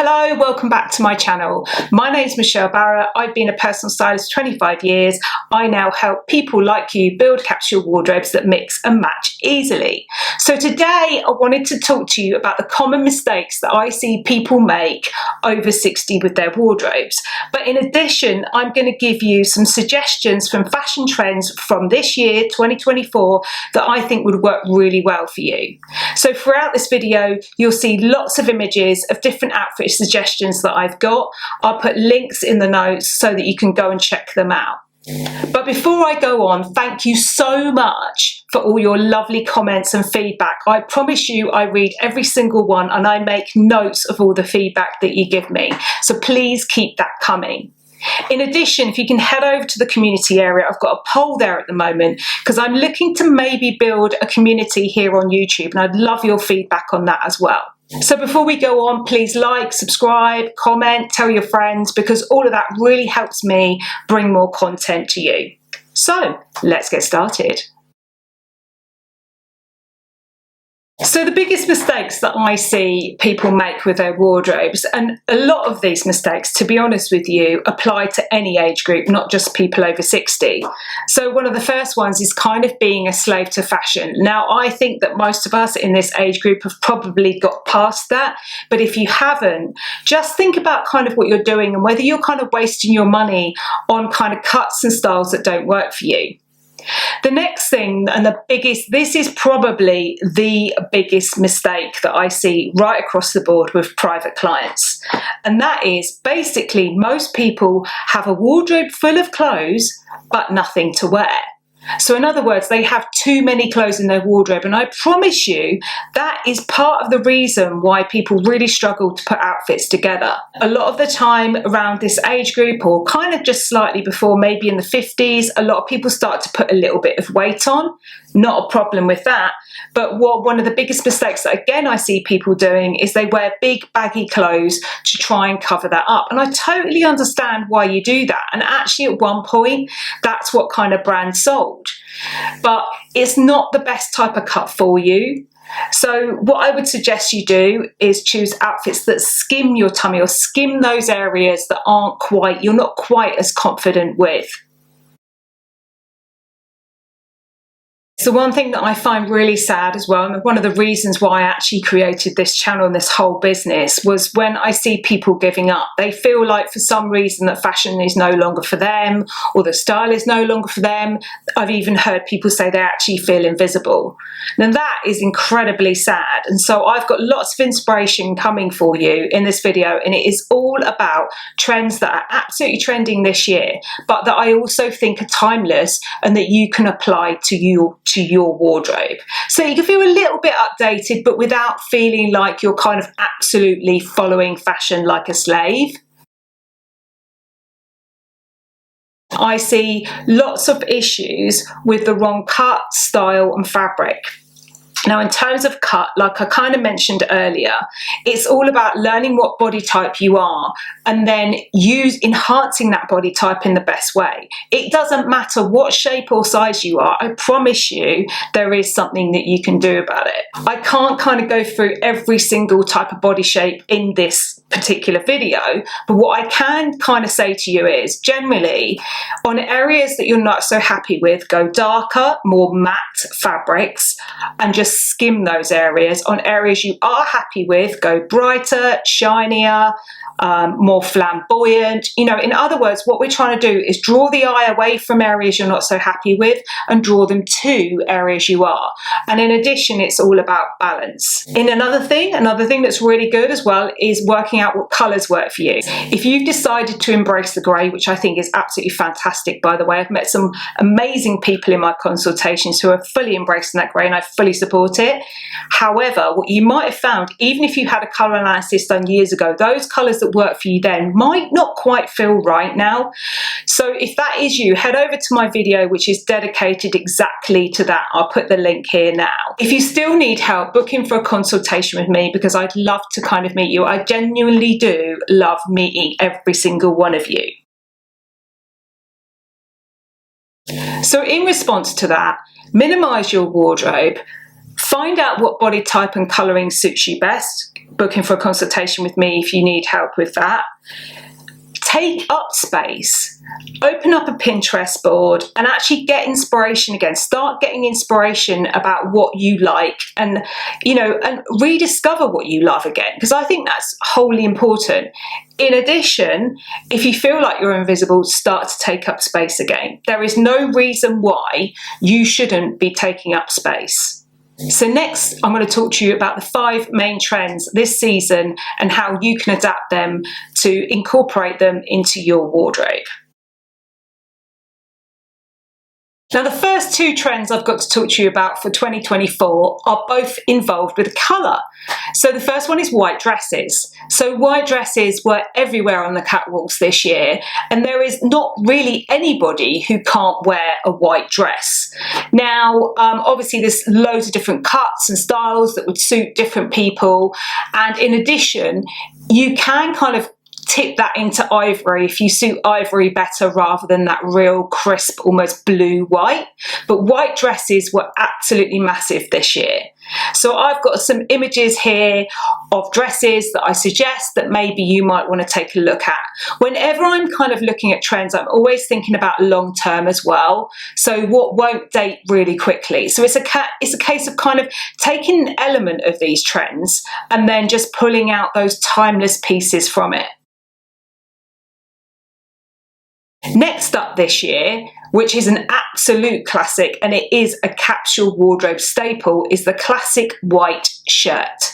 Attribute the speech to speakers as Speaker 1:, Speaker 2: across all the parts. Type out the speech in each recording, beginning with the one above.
Speaker 1: Hello, welcome back to my channel. My name is Michelle Barrett. I've been a personal stylist for 25 years. I now help people like you build capsule wardrobes that mix and match easily. So today I wanted to talk to you about the common mistakes that I see people make over 60 with their wardrobes. But in addition, I'm going to give you some suggestions from fashion trends from this year, 2024, that I think would work really well for you. So throughout this video, you'll see lots of images of different outfit suggestions that I've got. I'll put links in the notes so that you can go and check them out. But before I go on, thank you so much for all your lovely comments and feedback. I promise you I read every single one and I make notes of all the feedback that you give me. So please keep that coming. In addition, if you can head over to the community area, I've got a poll there at the moment because I'm looking to maybe build a community here on YouTube, and I'd love your feedback on that as well. So before we go on, please like, subscribe, comment, tell your friends, because all of that really helps me bring more content to you. So let's get started. So the biggest mistakes that I see people make with their wardrobes, and a lot of these mistakes, to be honest with you, apply to any age group, not just people over 60. So one of the first ones is kind of being a slave to fashion. Now, I think that most of us in this age group have probably got past that, but if you haven't, just think about kind of what you're doing and whether you're kind of wasting your money on kind of cuts and styles that don't work for you. The next thing, and this is probably the biggest mistake that I see right across the board with private clients. And that is basically most people have a wardrobe full of clothes, but nothing to wear. So in other words, they have too many clothes in their wardrobe, and I promise you that is part of the reason why people really struggle to put outfits together. A lot of the time around this age group, or kind of just slightly before, maybe in the 50s, a lot of people start to put a little bit of weight on. Not a problem with that, but one of the biggest mistakes that again I see people doing is they wear big baggy clothes to try and cover that up. And I totally understand why you do that, and actually at one point that's what kind of brand sold, but it's not the best type of cut for you. So what I would suggest you do is choose outfits that skim your tummy or skim those areas that you're not quite as confident with. So one thing that I find really sad as well, and one of the reasons why I actually created this channel and this whole business, was when I see people giving up. They feel like for some reason that fashion is no longer for them, or the style is no longer for them. I've even heard people say they actually feel invisible. Now that is incredibly sad. And so I've got lots of inspiration coming for you in this video, and it is all about trends that are absolutely trending this year, but that I also think are timeless and that you can apply to your wardrobe. So you can feel a little bit updated, but without feeling like you're kind of absolutely following fashion like a slave. I see lots of issues with the wrong cut, style, and fabric. Now, in terms of cut, like I kind of mentioned earlier, it's all about learning what body type you are and then enhancing that body type in the best way. It doesn't matter what shape or size you are. I promise you there is something that you can do about it. I can't kind of go through every single type of body shape in this particular video, but what I can kind of say to you is generally on areas that you're not so happy with, go darker, more matte fabrics and just skim those areas. On areas you are happy with, go brighter, shinier, more flamboyant. You know, in other words, what we're trying to do is draw the eye away from areas you're not so happy with and draw them to areas you are. And in addition, it's all about balance. And another thing that's really good as well is working out what colors work for you. If you've decided to embrace the grey, which I think is absolutely fantastic, by the way, I've met some amazing people in my consultations who are fully embracing that grey, and I fully support it. However, what you might have found, even if you had a colour analysis done years ago, those colours that work for you then might not quite feel right now. So if that is you, head over to my video which is dedicated exactly to that. I'll put the link here now. If you still need help, book in for a consultation with me, because I'd love to kind of meet you. I genuinely do love meeting every single one of you. So in response to that, minimise your wardrobe, find out what body type and colouring suits you best, book in for a consultation with me if you need help with that. Take up space. Open up a Pinterest board and actually get inspiration again. Start getting inspiration about what you like, and and rediscover what you love again, because I think that's wholly important. In addition, if you feel like you're invisible, start to take up space again. There is no reason why you shouldn't be taking up space. So next, I'm going to talk to you about the 5 main trends this season and how you can adapt them to incorporate them into your wardrobe. Now, the first 2 trends I've got to talk to you about for 2024 are both involved with colour. So the first one is white dresses. So white dresses were everywhere on the catwalks this year, and there is not really anybody who can't wear a white dress. Now, obviously there's loads of different cuts and styles that would suit different people, and in addition, you can kind of tip that into ivory if you suit ivory better rather than that real crisp, almost blue white. But white dresses were absolutely massive this year. So I've got some images here of dresses that I suggest that maybe you might want to take a look at. Whenever I'm kind of looking at trends, I'm always thinking about long term as well. So what won't date really quickly. So it's a case of kind of taking an element of these trends and then just pulling out those timeless pieces from it. Next up this year, which is an absolute classic, and it is a capsule wardrobe staple, is the classic white shirt.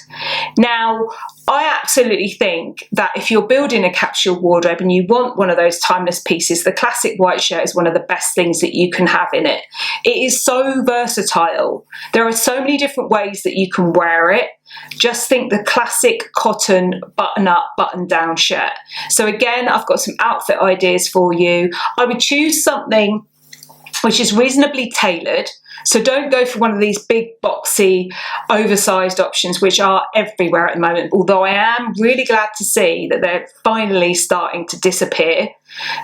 Speaker 1: Now, I absolutely think that if you're building a capsule wardrobe and you want one of those timeless pieces, the classic white shirt is one of the best things that you can have in it. It is so versatile. There are so many different ways that you can wear it. Just think the classic cotton button-up, button-down shirt. So again, I've got some outfit ideas for you. I would choose something which is reasonably tailored. So don't go for one of these big, boxy, oversized options, which are everywhere at the moment, although I am really glad to see that they're finally starting to disappear.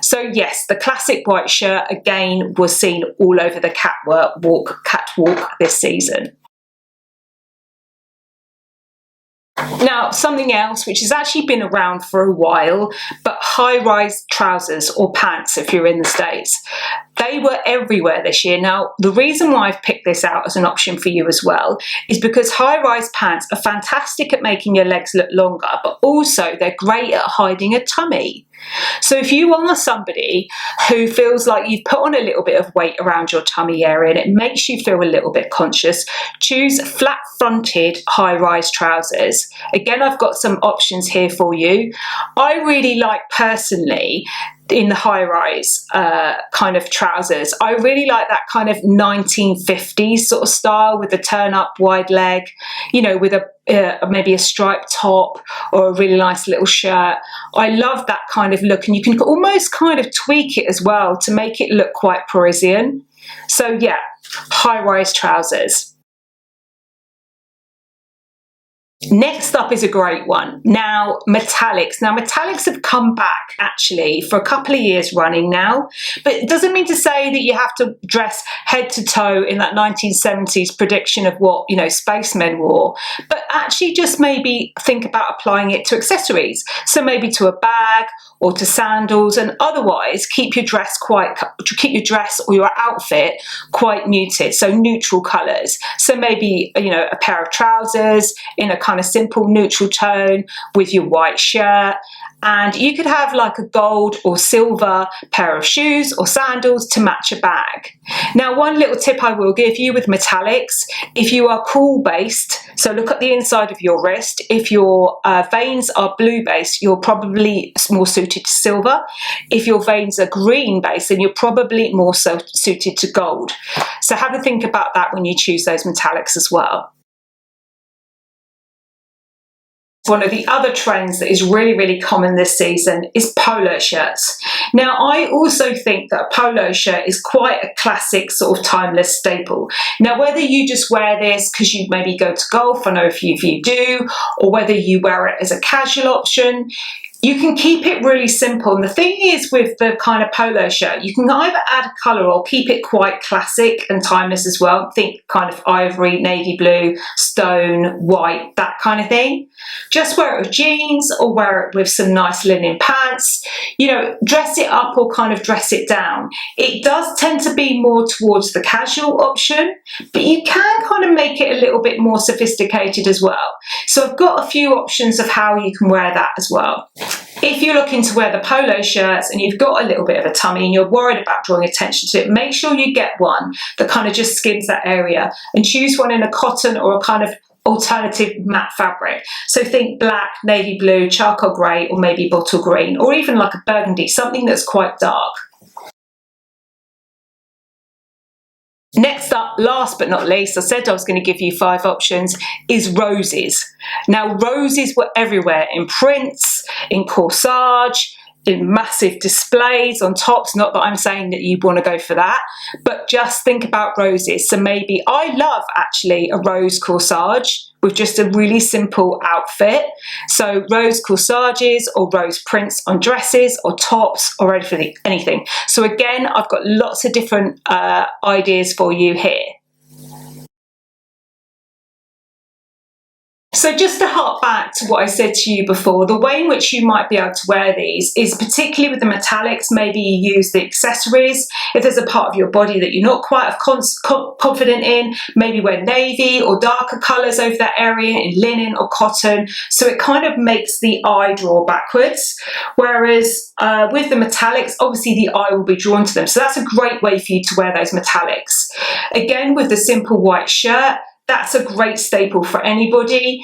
Speaker 1: So yes, the classic white shirt, again, was seen all over the catwalk this season. Now, something else which has actually been around for a while, but high-rise trousers or pants if you're in the States. They were everywhere this year. Now, the reason why I've picked this out as an option for you as well is because high-rise pants are fantastic at making your legs look longer, but also they're great at hiding a tummy. So if you are somebody who feels like you've put on a little bit of weight around your tummy area and it makes you feel a little bit conscious, choose flat-fronted high-rise trousers. Again, I've got some options here for you. I really like personally in the high-rise kind of trousers. I really like that kind of 1950s sort of style with the turn-up wide leg, you know, with a maybe a striped top or a really nice little shirt. I love that kind of look, and you can almost kind of tweak it as well to make it look quite Parisian. So yeah, high-rise trousers. Next up is a great one. Now, metallics. Now, metallics have come back actually for a couple of years running now, but it doesn't mean to say that you have to dress head to toe in that 1970s prediction of what, you know, spacemen wore, but actually just maybe think about applying it to accessories. So maybe to a bag or to sandals, and otherwise keep your dress or your outfit quite muted, so neutral colours. So maybe, you know, a pair of trousers in a kind of simple neutral tone with your white shirt, and you could have like a gold or silver pair of shoes or sandals to match a bag. Now, one little tip I will give you with metallics: if you are cool based, so look at the inside of your wrist, if your veins are blue based, you're probably more suited to silver. If your veins are green based, then you're probably more so suited to gold. So have a think about that when you choose those metallics as well. One of the other trends that is really, really common this season is polo shirts. Now, I also think that a polo shirt is quite a classic sort of timeless staple. Now, whether you just wear this because you maybe go to golf, I know a few of you do, or whether you wear it as a casual option, You can keep it really simple. And the thing is with the kind of polo shirt, you can either add a colour or keep it quite classic and timeless as well. Think kind of ivory, navy blue, stone, white, that kind of thing. Just wear it with jeans or wear it with some nice linen pants. You know, dress it up or kind of dress it down. It does tend to be more towards the casual option, but you can kind of make it a little bit more sophisticated as well. So I've got a few options of how you can wear that as well. If you're looking to wear the polo shirts and you've got a little bit of a tummy and you're worried about drawing attention to it, make sure you get one that kind of just skims that area, and choose one in a cotton or a kind of alternative matte fabric. So think black, navy blue, charcoal grey, or maybe bottle green, or even like a burgundy, something that's quite dark. Next up, last but not least, I said I was going to give you 5 options, is roses. Now, roses were everywhere in prints, in corsage, in massive displays on tops. Not that I'm saying that you want to go for that, but just think about roses. So maybe I love actually a rose corsage with just a really simple outfit. So rose corsages or rose prints on dresses or tops or anything. So again, I've got lots of different ideas for you here. So just to hark back to what I said to you before, the way in which you might be able to wear these is particularly with the metallics. Maybe you use the accessories. If there's a part of your body that you're not quite confident in, maybe wear navy or darker colours over that area in linen or cotton. So it kind of makes the eye draw backwards. Whereas with the metallics, obviously the eye will be drawn to them. So that's a great way for you to wear those metallics. Again, with the simple white shirt, that's a great staple for anybody.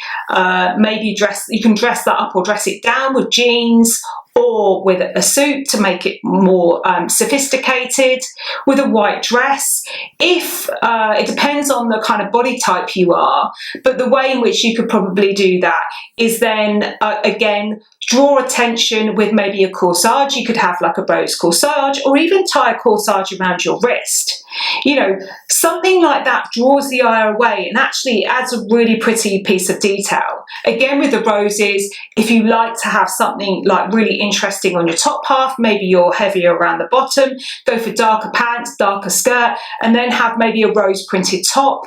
Speaker 1: Maybe you can dress that up or dress it down with jeans or with a suit to make it more sophisticated, with a white dress. If it depends on the kind of body type you are, but the way in which you could probably do that is then again draw attention with maybe a corsage. You could have like a rose corsage or even tie a corsage around your wrist. You know, something like that draws the eye away and actually adds a really pretty piece of detail. Again, with the roses, if you like to have something like really interesting on your top half, maybe you're heavier around the bottom, go for darker pants, darker skirt, and then have maybe a rose printed top.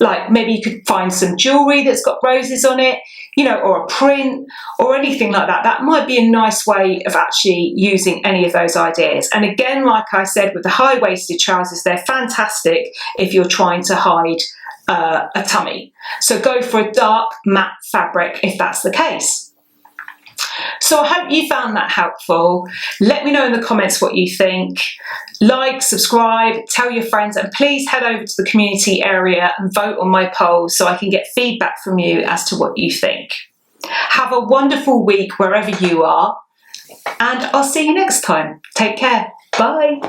Speaker 1: Like maybe you could find some jewellery that's got roses on it, you know, or a print or anything like that. That might be a nice way of actually using any of those ideas. And again, like I said, with the high-waisted trousers, they're fantastic if you're trying to hide a tummy. So go for a dark matte fabric if that's the case. So I hope you found that helpful. Let me know in the comments what you think. Like, subscribe, tell your friends, and please head over to the community area and vote on my poll so I can get feedback from you as to what you think. Have a wonderful week wherever you are, and I'll see you next time. Take care. Bye.